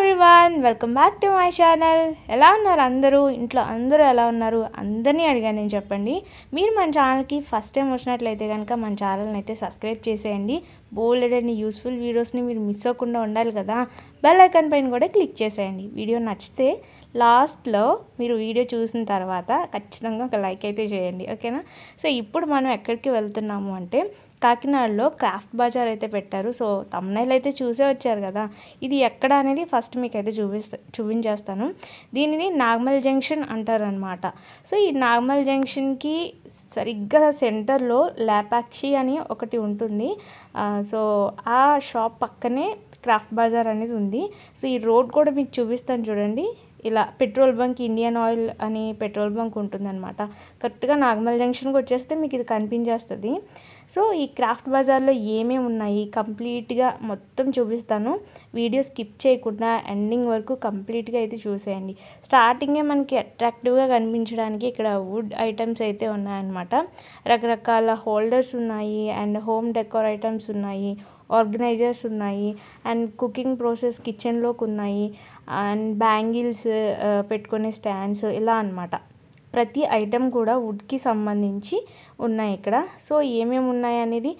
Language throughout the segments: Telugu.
Everyone, welcome back to my channel. ఎలా ఉన్నారు అందరూ? ఇంట్లో అందరూ ఎలా ఉన్నారు? అందరినీ అడిగాను నేను. చెప్పండి. మీరు మన ఛానల్కి ఫస్ట్ టైం వచ్చినట్లయితే కనుక మన ఛానల్ని అయితే సబ్స్క్రైబ్ చేసేయండి. బోల్డ్ అండ్ యూస్ఫుల్ వీడియోస్ని మీరు మిస్ అవ్వకుండా ఉండాలి కదా. బెల్ ఐకాన్ పైన కూడా క్లిక్ చేసేయండి. వీడియో నచ్చితే లాస్ట్లో మీరు వీడియో చూసిన తర్వాత ఖచ్చితంగా ఒక లైక్ అయితే చేయండి, ఓకేనా? సో ఇప్పుడు మనం ఎక్కడికి వెళ్తున్నాము అంటే కాకినాడలో క్రాఫ్ట్ బజార్ అయితే పెట్టారు. సో తమ్నైల్ అయితే చూసే వచ్చారు కదా. ఇది ఎక్కడ అనేది ఫస్ట్ మీకు అయితే చూపించేస్తాను. దీనిని నాగమల్ జంక్షన్ అంటారనమాట. సో ఈ నాగమల్ జంక్షన్కి సరిగ్గా సెంటర్లో లేపాక్షి అని ఒకటి ఉంటుంది. సో ఆ షాప్ పక్కనే క్రాఫ్ట్ బజార్ అనేది ఉంది. సో ఈ రోడ్ కూడా మీకు చూపిస్తాను చూడండి. ఇలా పెట్రోల్ బంక్, ఇండియన్ ఆయిల్ అని పెట్రోల్ బంక్ ఉంటుందన్నమాట. కరెక్ట్గా నాగమల్ జంక్షన్కి వచ్చేస్తే మీకు ఇది కనిపించేస్తుంది. సో ఈ క్రాఫ్ట్ బజార్లో ఏమేమి ఉన్నాయి కంప్లీట్గా మొత్తం చూపిస్తాను. వీడియో స్కిప్ చేయకుండా ఎండింగ్ వరకు కంప్లీట్గా అయితే చూసేయండి. స్టార్టింగే మనకి అట్రాక్టివ్గా కనిపించడానికి ఇక్కడ వుడ్ ఐటమ్స్ అయితే ఉన్నాయన్నమాట. రకరకాల హోల్డర్స్ ఉన్నాయి అండ్ హోమ్ డెకోర్ ఐటమ్స్ ఉన్నాయి, ఆర్గనైజర్స్ ఉన్నాయి అండ్ కుకింగ్ ప్రాసెస్ కిచెన్లోకి ఉన్నాయి అండ్ బ్యాంగిల్స్ పెట్టుకునే స్టాండ్స్ ఇలా అన్నమాట. ప్రతి ఐటెం కూడా వుడ్కి సంబంధించి ఉన్నాయి ఇక్కడ. సో ఏమేమి ఉన్నాయి అనేది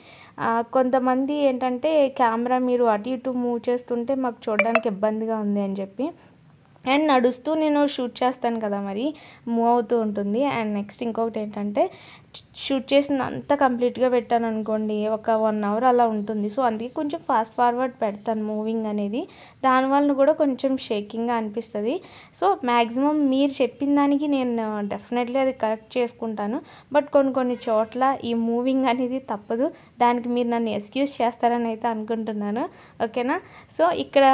కొంతమంది ఏంటంటే కెమెరా మీరు అటు ఇటు మూవ్ చేస్తుంటే మాకు చూడడానికి ఇబ్బందిగా ఉంది అని చెప్పి, అండ్ నడుస్తూ నేను షూట్ చేస్తాను కదా, మరి మూవ్ అవుతూ ఉంటుంది. అండ్ నెక్స్ట్ ఇంకొకటి ఏంటంటే షూట్ చేసిందంతా కంప్లీట్గా పెట్టాను అనుకోండి, ఒక 1 అవర్ అలా ఉంటుంది. సో అందుకే కొంచెం ఫాస్ట్ ఫార్వర్డ్ పెడతాను మూవింగ్ అనేది. దానివల్ల కూడా కొంచెం షేకింగ్గా అనిపిస్తుంది. సో మ్యాక్సిమం మీరు చెప్పిన దానికి నేను డెఫినెట్లీ అది కరెక్ట్ చేసుకుంటాను. బట్ కొన్ని చోట్ల ఈ మూవింగ్ అనేది తప్పదు. దానికి మీరు నన్ను ఎక్స్క్యూజ్ చేస్తారని అయితే అనుకుంటున్నాను, ఓకేనా? సో ఇక్కడ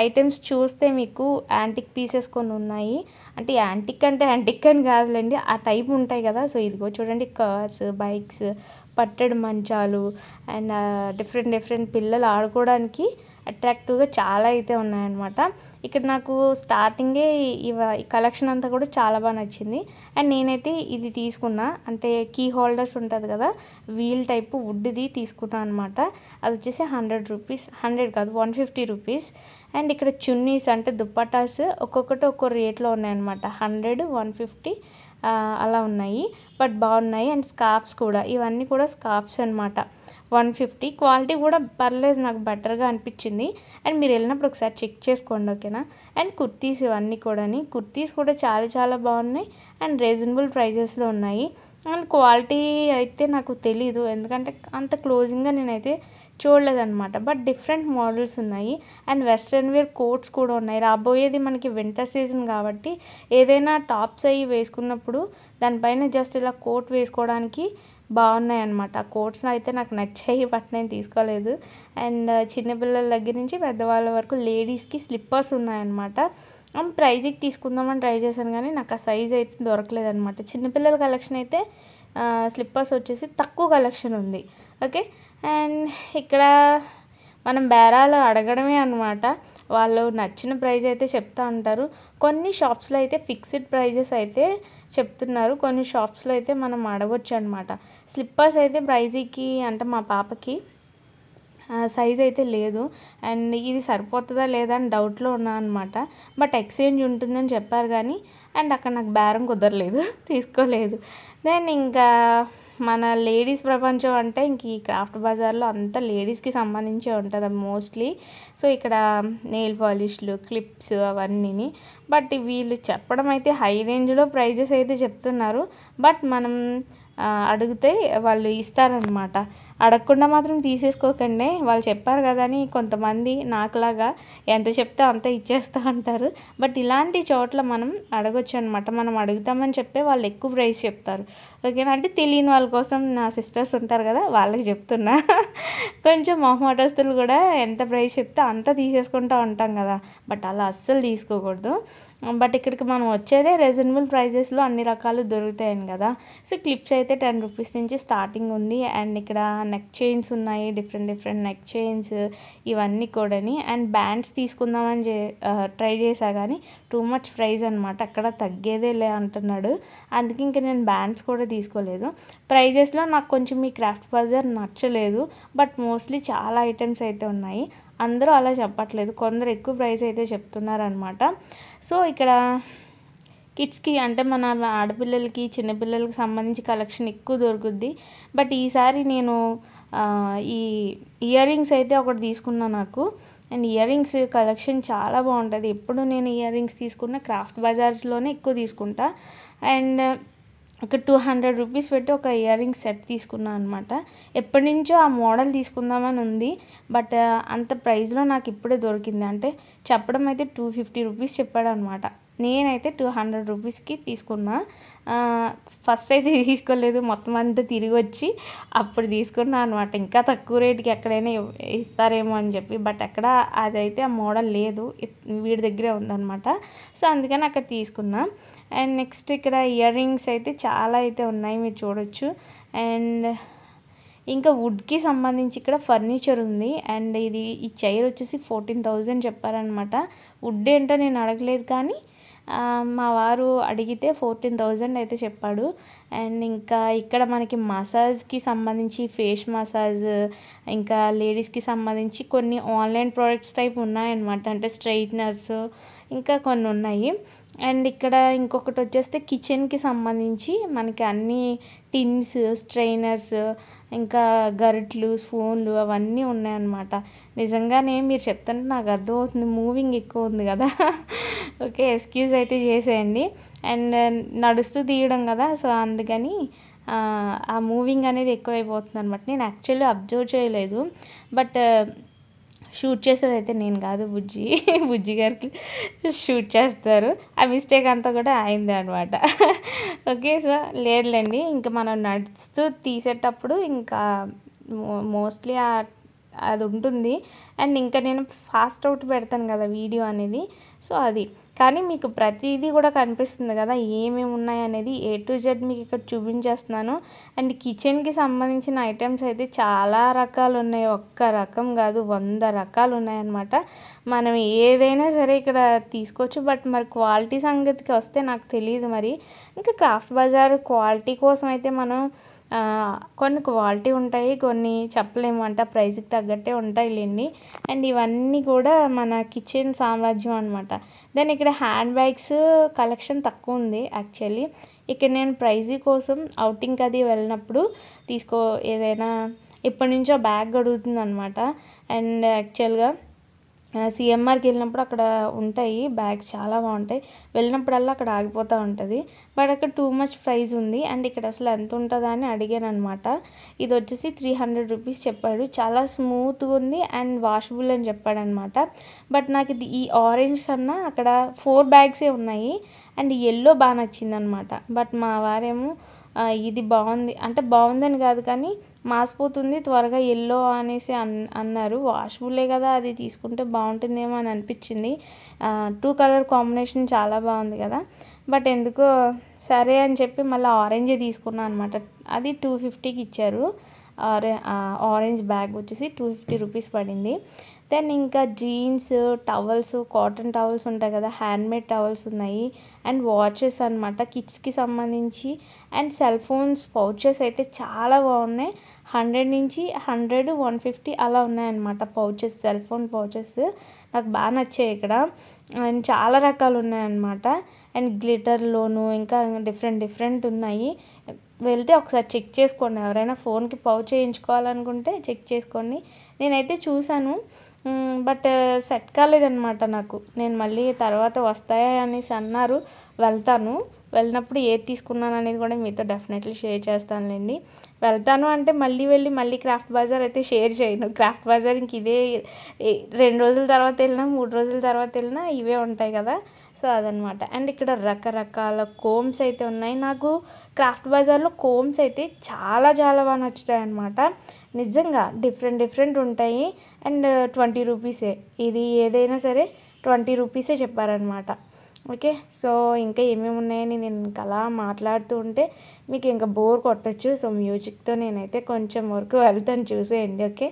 ఐటమ్స్ చూస్తే మీకు యాంటిక్ పీసెస్ కొన్ని ఉన్నాయి. అంటే యాంటిక్ అంటే యాంటిక్ అని కాదులేండి, ఆ టైప్ ఉంటాయి కదా. సో ఇదిగో చూడండి, కార్స్, బైక్స్, పట్టెడు మంచాలు అండ్ డిఫరెంట్ పిల్లలు ఆడుకోవడానికి అట్రాక్టివ్గా చాలా అయితే ఉన్నాయన్నమాట. ఇక్కడ నాకు స్టార్టింగే ఈ కలెక్షన్ అంతా కూడా చాలా బాగా నచ్చింది. అండ్ నేనైతే ఇది తీసుకున్నా, అంటే కీ హోల్డర్స్ ఉంటుంది కదా, వీల్ టైపు వుడ్ది తీసుకున్నాను అనమాట. అది వచ్చేసి 100 రూపీస్, 100 కాదు 150 రూపీస్. అండ్ ఇక్కడ చున్నీస్ అంటే దుప్పటాస్ ఒక్కొక్కటి ఒక్కో రేట్లో ఉన్నాయన్నమాట. 100, 150 అలా ఉన్నాయి, బట్ బాగున్నాయి. అండ్ స్కార్ఫ్స్ కూడా, ఇవన్నీ కూడా స్కార్ఫ్స్ అనమాట. 150. క్వాలిటీ కూడా పర్లేదు, నాకు బెటర్గా అనిపించింది. అండ్ మీరు వెళ్ళినప్పుడు ఒకసారి చెక్ చేసుకోండి, ఓకేనా? అండ్ కుర్తీస్, ఇవన్నీ కూడా కుర్తీస్ కూడా చాలా బాగున్నాయి అండ్ రీజనబుల్ ప్రైజెస్లో ఉన్నాయి. అండ్ క్వాలిటీ అయితే నాకు తెలీదు, ఎందుకంటే అంత క్లోజింగ్గా నేనైతే చూడలేదన్నమాట. బట్ డిఫరెంట్ మోడల్స్ ఉన్నాయి అండ్ వెస్ట్రన్ వేర్ కోట్స్ కూడా ఉన్నాయి. రాబోయేది మనకి వింటర్ సీజన్ కాబట్టి ఏదైనా టాప్స్ అవి వేసుకున్నప్పుడు దానిపైన జస్ట్ ఇలా కోట్ వేసుకోవడానికి బాగున్నాయి అన్నమాట. ఆ కోట్స్ అయితే నాకు నచ్చాయి, బట్ నేను తీసుకోలేదు. అండ్ చిన్నపిల్లల దగ్గర నుంచి పెద్దవాళ్ళ వరకు లేడీస్కి స్లిప్పర్స్ ఉన్నాయన్నమాట. ప్రైజ్కి తీసుకుందామని ట్రై చేశాను కానీ నాకు ఆ సైజ్ అయితే దొరకలేదు అనమాట. చిన్నపిల్లల కలెక్షన్ అయితే స్లిప్పర్స్ వచ్చేసి తక్కువ కలెక్షన్ ఉంది, ఓకే? అండ్ ఇక్కడ మనం బేరాలు అడగడమే అనమాట. వాళ్ళు నచ్చిన ప్రైస్ అయితే చెప్తా ఉంటారు. కొన్ని షాప్స్లో అయితే ఫిక్స్డ్ ప్రైజెస్ అయితే చెప్తున్నారు, కొన్ని షాప్స్లో అయితే మనం అడగొచ్చు అనమాట. స్లిప్పర్స్ అయితే ప్రైజ్కి అంటే మా పాపకి సైజ్ అయితే లేదు అండ్ ఇది సరిపోతుందా లేదా అని డౌట్లో ఉన్నాను అనమాట. బట్ ఎక్స్చేంజ్ ఉంటుందని చెప్పారు కానీ, అండ్ అక్కడ నాకు బేరం కుదరలేదు, తీసుకోలేదు. దెన్ ఇంకా మన లేడీస్ ప్రపంచం అంటే ఇంక ఈ క్రాఫ్ట్ బజార్లో అంతా లేడీస్కి సంబంధించి ఉంటుంది మోస్ట్లీ. సో ఇక్కడ నెయిల్ పాలిష్లు, క్లిప్స్ అవన్నీ. బట్ వీళ్ళు చెప్పడం అయితే హై రేంజ్లో ప్రైజెస్ అయితే చెప్తున్నారు. బట్ మనం అడిగితే వాళ్ళు ఇస్తారనమాట. అడగకుండా మాత్రం తీసేసుకోకండి, వాళ్ళు చెప్పారు కదా అని కొంతమంది నాకులాగా ఎంత చెప్తే అంత ఇచ్చేస్తూ ఉంటారు. బట్ ఇలాంటి చోట్ల మనం అడగొచ్చు అనమాట. మనం అడుగుతామని చెప్పే వాళ్ళు ఎక్కువ ప్రైస్ చెప్తారు, ఓకేనా? అంటే తెలియని వాళ్ళ కోసం నా సిస్టర్స్ ఉంటారు కదా, వాళ్ళకి చెప్తున్నా. కొంచెం మొహమాటస్తులు కూడా ఎంత ప్రైస్ చెప్తే అంత తీసేసుకుంటూ ఉంటాం కదా, బట్ అలా అస్సలు తీసుకోకూడదు. బట్ ఇక్కడికి మనం వచ్చేదే రీజనబుల్ ప్రైజెస్లో అన్ని రకాలు దొరుకుతాయని కదా. సో క్లిప్స్ అయితే 10 రూపీస్ నుంచి స్టార్టింగ్ ఉంది. అండ్ ఇక్కడ నెక్ చైన్స్ ఉన్నాయి, డిఫరెంట్ నెక్ చైన్స్ ఇవన్నీ కూడాని. అండ్ బ్యాండ్స్ తీసుకుందామని ట్రై చేశా కానీ టూ మచ్ ప్రైస్ అనమాట, అక్కడ తగ్గేదే లే అంటున్నాడు. అందుకే ఇంకా నేను బ్యాండ్స్ కూడా తీసుకోలేదు. ప్రైజెస్లో నాకు కొంచెం ఈ క్రాఫ్ట్ బజార్ నచ్చలేదు, బట్ మోస్ట్లీ చాలా ఐటమ్స్ అయితే ఉన్నాయి. అందరూ అలా చెప్పట్లేదు, కొందరు ఎక్కువ ప్రైస్ అయితే చెప్తున్నారనమాట. సో ఇక్కడ కిడ్స్కి అంటే మన ఆడపిల్లలకి చిన్నపిల్లలకి సంబంధించి కలెక్షన్ ఎక్కువ దొరుకుద్ది. బట్ ఈసారి నేను ఈ ఇయర్ రింగ్స్ అయితే ఒకటి తీసుకున్నా నాకు. అండ్ ఇయర్ రింగ్స్ కలెక్షన్ చాలా బాగుంటుంది. ఎప్పుడు నేను ఇయర్ రింగ్స్ తీసుకున్న క్రాఫ్ట్ బజార్స్లోనే ఎక్కువ తీసుకుంటా. అండ్ ఒక 200 రూపీస్ పెట్టి ఒక ఇయర్ రింగ్స్ సెట్ తీసుకున్నాను అనమాట. ఎప్పటి నుంచో ఆ మోడల్ తీసుకుందామని ఉంది, బట్ అంత ప్రైస్లో నాకు ఇప్పుడే దొరికింది. అంటే చెప్పడం అయితే 250 రూపీస్ చెప్పాడు అనమాట. నేనైతే 200 రూపీస్కి తీసుకున్నా. ఫస్ట్ అయితే తీసుకోలేదు, మొత్తం అంతా తిరిగి వచ్చి అప్పుడు తీసుకున్నా అనమాట. ఇంకా తక్కువ రేటుకి ఎక్కడైనా ఇస్తారేమో అని చెప్పి, బట్ అక్కడ అదైతే ఆ మోడల్ లేదు, వీడి దగ్గరే ఉందన్నమాట. సో అందుకని అక్కడ తీసుకున్నా. అండ్ నెక్స్ట్ ఇక్కడ ఇయర్ రింగ్స్ అయితే చాలా అయితే ఉన్నాయి, మీరు చూడొచ్చు. అండ్ ఇంకా వుడ్కి సంబంధించి ఇక్కడ ఫర్నిచర్ ఉంది. అండ్ ఈ చైర్ వచ్చేసి 14,000 చెప్పారనమాట. వుడ్ ఏంటో నేను అడగలేదు, కానీ మా వారు అడిగితే 14,000 అయితే చెప్పాడు. అండ్ ఇంకా ఇక్కడ మనకి మసాజ్కి సంబంధించి ఫేస్ మసాజ్, ఇంకా లేడీస్కి సంబంధించి కొన్ని ఆన్లైన్ ప్రోడక్ట్స్ టైప్ ఉన్నాయన్నమాట. అంటే స్ట్రైట్నర్స్ ఇంకా కొన్ని ఉన్నాయి. అండ్ ఇక్కడ ఇంకొకటి వచ్చేస్తే కిచెన్కి సంబంధించి మనకి అన్ని టిన్స్, స్ట్రైనర్స్, ఇంకా గరిట్లు, స్పూన్లు అవన్నీ ఉన్నాయన్నమాట. నిజంగానే మీరు చెప్తుంటే నాకు అర్థమవుతుంది, మూవింగ్ ఎక్కువ ఉంది కదా. ఓకే, ఎక్స్క్యూజ్ అయితే చేసేయండి. అండ్ నడుస్తూ తీయడం కదా, సో అందుకని ఆ మూవింగ్ అనేది ఎక్కువైపోతుంది అనమాట. నేను యాక్చువల్లీ అబ్జర్వ్ చేయలేదు, బట్ షూట్ చేసేది అయితే నేను కాదు, బుజ్జి గారికి షూట్ చేస్తారు. ఆ మిస్టేక్ అంతా కూడా అయింది అనమాట. ఓకే, సో లేదులేండి, ఇంకా మనం నడుస్తూ తీసేటప్పుడు ఇంకా మోస్ట్లీ అది ఉంటుంది. అండ్ ఇంకా నేను ఫాస్ట్ అవుట్ పెడతాను కదా వీడియో అనేది, సో అది. కానీ మీకు ప్రతిదీ కూడా కనిపిస్తుంది కదా ఏమేమి ఉన్నాయి అనేది, A to Z మీకు ఇక్కడ చూపించేస్తున్నాను. అండ్ కిచెన్కి సంబంధించిన ఐటమ్స్ అయితే చాలా రకాలు ఉన్నాయి, ఒక్క రకం కాదు 100 రకాలు ఉన్నాయన్నమాట. మనం ఏదైనా సరే ఇక్కడ తీసుకోవచ్చు. బట్ మరి క్వాలిటీ సంగతికి వస్తే నాకు తెలియదు మరి. ఇంకా క్రాఫ్ట్ బజార్ క్వాలిటీ కోసం అయితే మనం కొన్ని క్వాలిటీ ఉంటాయి, కొన్ని చెప్పలేము, అంటే ప్రైస్కి తగ్గట్టే ఉంటాయి లేండి. అండ్ ఇవన్నీ కూడా మన కిచెన్ సామ్రాజ్యం అనమాట. దెన్ ఇక్కడ హ్యాండ్ బ్యాగ్స్ కలెక్షన్ తక్కువ ఉంది యాక్చువల్లీ. ఇక్కడ నేను ప్రైజీ కోసం అవుటింగ్కి అది వెళ్ళినప్పుడు ఏదైనా ఎప్పటి నుంచో బ్యాగ్ అడుగుతుంది అనమాట. అండ్ యాక్చువల్గా సిఎంఆర్కి వెళ్ళినప్పుడు అక్కడ ఉంటాయి బ్యాగ్స్, చాలా బాగుంటాయి. వెళ్ళినప్పుడల్లా అక్కడ ఆగిపోతూ ఉంటుంది, బట్ అక్కడ టూ మచ్ ప్రైస్ ఉంది. అండ్ ఇక్కడ అసలు ఎంత ఉంటుందా అని అడిగాను అనమాట. ఇది వచ్చేసి 300 రూపీస్ చెప్పాడు. చాలా స్మూత్గా ఉంది అండ్ వాషబుల్ అని చెప్పాడు అనమాట. బట్ నాకు ఈ ఆరెంజ్ కన్నా అక్కడ 4 బ్యాగ్సే ఉన్నాయి. అండ్ ఎల్లో బాగా నచ్చింది అనమాట. బట్ మా వారేమో ఇది బాగుంది అంటే, బాగుందని కాదు కానీ మాసిపోతుంది త్వరగా ఎల్లో అనేసి అన్నారు. వాషబుల్లే కదా, అది తీసుకుంటే బాగుంటుందేమో అని అనిపించింది. 2 కలర్ కాంబినేషన్ చాలా బాగుంది కదా. బట్ ఎందుకో సరే అని చెప్పి మళ్ళీ ఆరెంజే తీసుకున్నాను అనమాట. అది 250కి ఇచ్చారు. ఆరెంజ్ బ్యాగ్ వచ్చేసి 250 రూపీస్ పడింది. దెన్ ఇంకా జీన్స్, టవల్స్, కాటన్ టవల్స్ ఉంటాయి కదా, హ్యాండ్మేడ్ టవల్స్ ఉన్నాయి. అండ్ వాచెస్ అనమాట కిడ్స్కి సంబంధించి. అండ్ సెల్ ఫోన్స్ పౌచెస్ అయితే చాలా బాగున్నాయి. 100 నుంచి 100, 150 అలా ఉన్నాయన్నమాట పౌచెస్, సెల్ ఫోన్ పౌచెస్ నాకు బాగా నచ్చాయి ఇక్కడ. అండ్ చాలా రకాలు ఉన్నాయన్నమాట. అండ్ గ్లిటర్లోను ఇంకా డిఫరెంట్ ఉన్నాయి. వెళ్తే ఒకసారి చెక్ చేసుకోండి, ఎవరైనా ఫోన్కి పౌచ్ చేయించుకోవాలనుకుంటే చెక్ చేసుకోండి. నేనైతే చూశాను, బట్ సెట్ కాలేదన్నమాట నాకు. నేను మళ్ళీ తర్వాత వస్తాయా అనేసి అన్నారు, వెళ్ళినప్పుడు ఏది తీసుకున్నాను అనేది కూడా మీతో డెఫినెట్లీ షేర్ చేస్తానులేండి. వెళ్తాను అంటే మళ్ళీ క్రాఫ్ట్ బజార్ అయితే షేర్ చేయను. క్రాఫ్ట్ బజార్ ఇంక ఇదే 2 రోజుల తర్వాత వెళ్ళినా 3 రోజుల తర్వాత వెళ్ళినా ఇవే ఉంటాయి కదా, సో అదనమాట. అండ్ ఇక్కడ రకరకాల కోమ్స్ అయితే ఉన్నాయి. నాకు క్రాఫ్ట్ బజార్లో కోమ్స్ అయితే చాలా బాగా నచ్చుతాయి అన్నమాట. నిజంగా డిఫరెంట్ ఉంటాయి. అండ్ 20 రూపీసే, ఇది ఏదైనా సరే 20 రూపీసే చెప్పారనమాట. ఓకే, సో ఇంకా ఏమేమి ఉన్నాయని నేను ఇంకా అలా మాట్లాడుతూ ఉంటే మీకు ఇంకా బోర్ కొట్టచ్చు. సో మ్యూజిక్తో నేనైతే కొంచెం వరకు వెళ్తాను, చూసేయండి. ఓకే,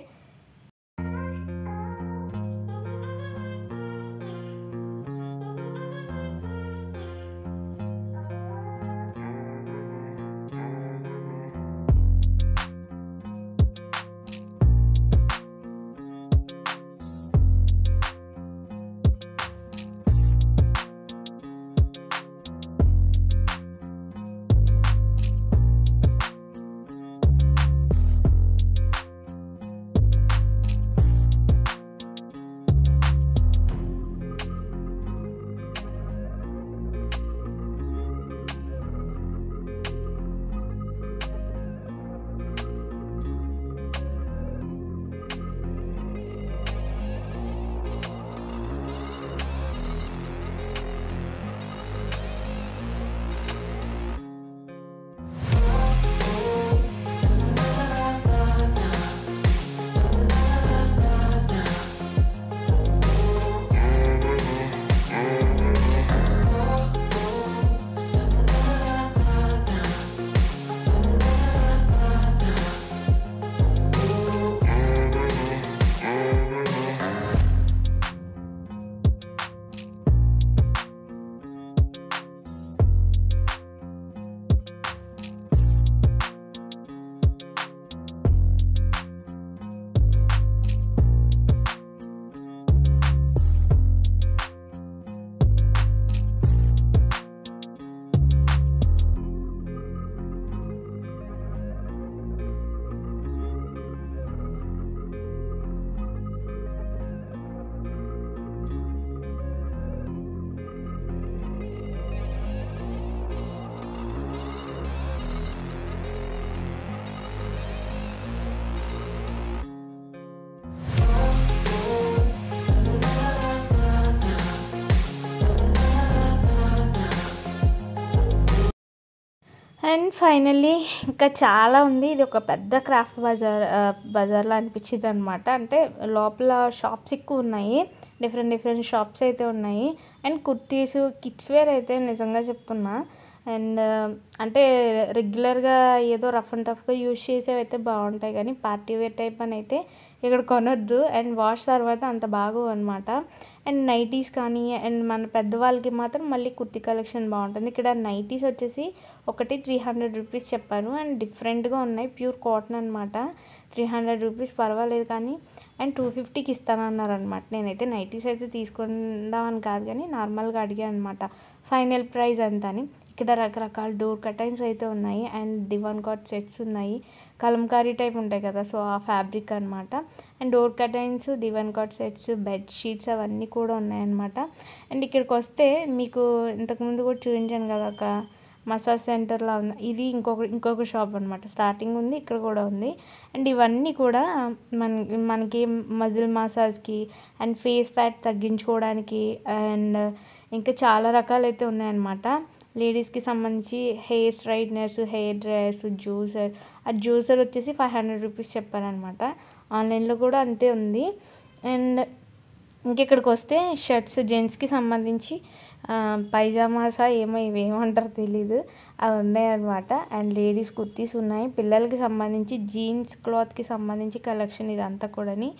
అండ్ ఫైనల్లీ ఇంకా చాలా ఉంది. ఇది ఒక పెద్ద క్రాఫ్ట్ బజార్లా అనిపించింది అనమాట. అంటే లోపల షాప్స్ ఎక్కువ ఉన్నాయి, డిఫరెంట్ షాప్స్ అయితే ఉన్నాయి. అండ్ కుర్తీస్, కిడ్స్ వేర్ అయితే నిజంగా చెప్తున్నా. అండ్ అంటే రెగ్యులర్గా ఏదో రఫ్ అండ్ టఫ్గా యూజ్ చేసేవి అయితే బాగుంటాయి, కానీ పార్టీ వేర్ టైప్ అని అయితే ఇక్కడ కొనొద్దు. అండ్ వాష్ తర్వాత అంత బాగోవు అనమాట. అండ్ నైటీస్ కానీ, అండ్ మన పెద్దవాళ్ళకి మాత్రం మళ్ళీ కుర్తీ కలెక్షన్ బాగుంటుంది. ఇక్కడ నైటీస్ వచ్చేసి ఒకటి 300 రూపీస్ చెప్పారు. అండ్ డిఫరెంట్గా ఉన్నాయి, ప్యూర్ కాటన్ అనమాట. 300 రూపీస్ పర్వాలేదు, కానీ అండ్ 250కి ఇస్తానన్నారు అనమాట. నేనైతే నైటీస్ అయితే తీసుకుందామని కాదు, కానీ నార్మల్గా అడిగాను అనమాట ఫైనల్ ప్రైస్ అంతా అని. ఇక్కడ రకరకాల డోర్ కర్టైన్స్ అయితే ఉన్నాయి. అండ్ దివాన్ కాట్ సెట్స్ ఉన్నాయి, కలంకారీ టైప్ ఉంటాయి కదా, సో ఆ ఫ్యాబ్రిక్ అనమాట. And door curtains, divan cot sets, bedsheets అవన్నీ కూడా ఉన్నాయన్నమాట. అండ్ ఇక్కడికి వస్తే మీకు ఇంతకుముందు కూడా చూపించాను కదా ఒక మసాజ్ సెంటర్లా ఉంది, ఇది ఇంకొక షాప్ అనమాట. స్టార్టింగ్ ఉంది, ఇక్కడ కూడా ఉంది. అండ్ ఇవన్నీ కూడా మనకి మజిల్ మసాజ్కి అండ్ ఫేస్ ఫ్యాట్ తగ్గించుకోవడానికి అండ్ ఇంకా చాలా రకాలు అయితే ఉన్నాయన్నమాట. లేడీస్కి సంబంధించి hair straighteners, hair dryers, juicer. ఆ జ్యూసర్ వచ్చేసి 500 రూపీస్ చెప్పారనమాట. ఆన్లైన్లో కూడా అంతే ఉంది. అండ్ ఇంకెక్కడికి వస్తే షర్ట్స్, జెంట్స్కి సంబంధించి పైజామాసా ఏమో ఇవేమంటారో తెలీదు, అవి ఉన్నాయన్నమాట. అండ్ లేడీస్ కుర్తీస్ ఉన్నాయి. పిల్లలకి సంబంధించి జీన్స్ క్లాత్కి సంబంధించి కలెక్షన్ ఇదంతా కూడాని.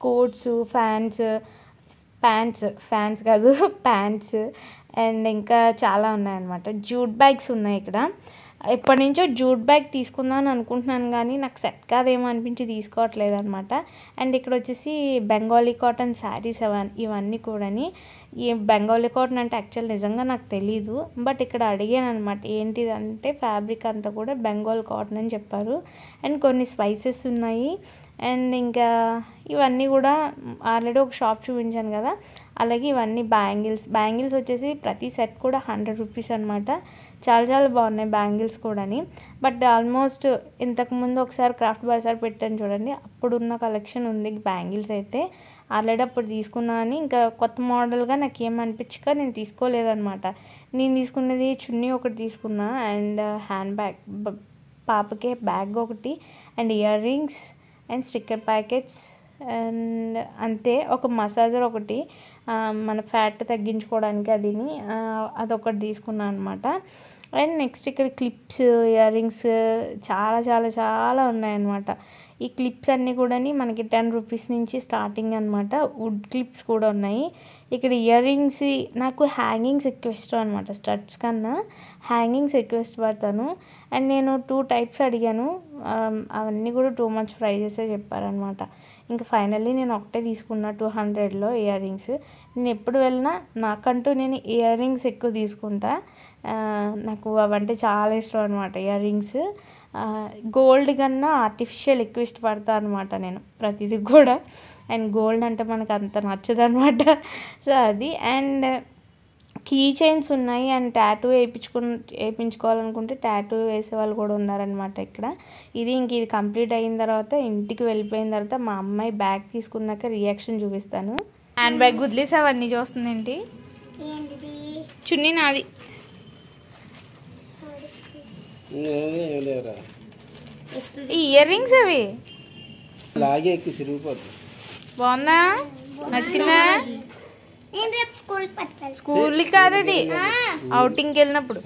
కోట్స్, ఫ్యాన్స్ కాదు ప్యాంట్స్, అండ్ ఇంకా చాలా ఉన్నాయన్నమాట. జూట్ బ్యాగ్స్ ఉన్నాయి ఇక్కడ. ఎప్పటి నుంచో జూట్ బ్యాగ్ తీసుకుందామని అనుకుంటున్నాను, కానీ నాకు సెట్ కాదేమో అనిపించి తీసుకోవట్లేదు అనమాట. అండ్ ఇక్కడ వచ్చేసి బెంగాలీ కాటన్ శారీస్ ఇవన్నీ కూడాని. ఈ బెంగాలీ కాటన్ అంటే యాక్చువల్ నిజంగా నాకు తెలీదు, బట్ ఇక్కడ అడిగాను అనమాట ఏంటిది అంటే ఫ్యాబ్రిక్ అంతా కూడా బెంగాల్ కాటన్ అని చెప్పారు. అండ్ కొన్ని స్పైసెస్ ఉన్నాయి. అండ్ ఇంకా ఇవన్నీ కూడా ఆల్రెడీ ఒక షాప్ చూపించాను కదా, అలాగే ఇవన్నీ బ్యాంగిల్స్ వచ్చేసి ప్రతి సెట్ కూడా 100 రూపీస్ అనమాట. చాలా బాగున్నాయి బ్యాంగిల్స్ కూడాని. బట్ ఆల్మోస్ట్ ఇంతకుముందు ఒకసారి క్రాఫ్ట్ బజార్ పెట్టాను చూడండి, అప్పుడున్న కలెక్షన్ ఉంది బ్యాంగిల్స్ అయితే. ఆల్రెడీ అప్పుడు తీసుకున్నా అని ఇంకా కొత్త మోడల్గా నాకు ఏమనిపించక నేను తీసుకోలేదన్నమాట. నేను తీసుకున్నది చున్నీ ఒకటి తీసుకున్నా, అండ్ హ్యాండ్ బ్యాగ్, పాపకే బ్యాగ్ ఒకటి, and ear rings and sticker packets, and అంతే. ఒక మసాజర్ ఒకటి మన ఫ్యాట్ తగ్గించుకోవడానికి అదొకటి తీసుకున్నాను అనమాట. అండ్ నెక్స్ట్ ఇక్కడ క్లిప్స్, ఇయర్ రింగ్స్ చాలా ఉన్నాయన్నమాట. ఈ క్లిప్స్ అన్నీ కూడా మనకి 10 రూపీస్ నుంచి స్టార్టింగ్ అనమాట. వుడ్ క్లిప్స్ కూడా ఉన్నాయి. ఇక్కడ ఇయర్ రింగ్స్ నాకు హ్యాంగింగ్స్ ఎక్కువ ఇష్టం అనమాట, స్టడ్స్ కన్నా హ్యాంగింగ్స్ ఎక్కువ ఇష్టపడతాను. అండ్ నేను 2 టైప్స్ అడిగాను, అవన్నీ కూడా టూ మచ్ ప్రైజెసే చెప్పారనమాట. ఇంకా ఫైనల్లీ నేను ఒకటే తీసుకున్నా 200లో ఇయర్ రింగ్స్. నేను ఎప్పుడు వెళ్ళినా నాకంటూ నేను ఇయర్ రింగ్స్ ఎక్కువ తీసుకుంటా, నాకు అవంటే చాలా ఇష్టం అనమాట ఇయర్ రింగ్స్. గోల్డ్ కన్నా ఆర్టిఫిషియల్ ఎక్కువ ఇష్టపడతా అనమాట నేను ప్రతిదీ కూడా. అండ్ గోల్డ్ అంటే మనకు అంత నచ్చదు అనమాట, సో అది. అండ్ కీ చైన్స్ ఉన్నాయి. అండ్ టాటూ వేయించుకోవాలనుకుంటే టాటూ వేసే వాళ్ళు కూడా ఉన్నారనమాట ఇక్కడ. ఇది కంప్లీట్ అయిన తర్వాత ఇంటికి వెళ్ళిపోయిన తర్వాత మా అమ్మాయి బ్యాగ్ తీసుకున్నాక రియాక్షన్ చూపిస్తాను. హ్యాండ్ బ్యాగ్ వదిలేసి అవన్నీ చూస్తుంది ఏంటి, చున్నీ నాది. ఈ ఇయర్ రింగ్స్ అవి బాగుందా, నచ్చిందా? స్కూల్ కాదు అది, అవుటింగ్కి వెళ్ళినప్పుడు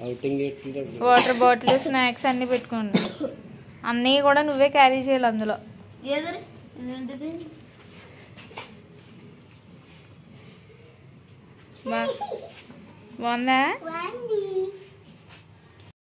వాటర్ బాటిల్, స్నాక్స్ అన్ని పెట్టుకోండి. అన్నీ కూడా నువ్వే క్యారీ చేయాలి అందులో. బాగుందా?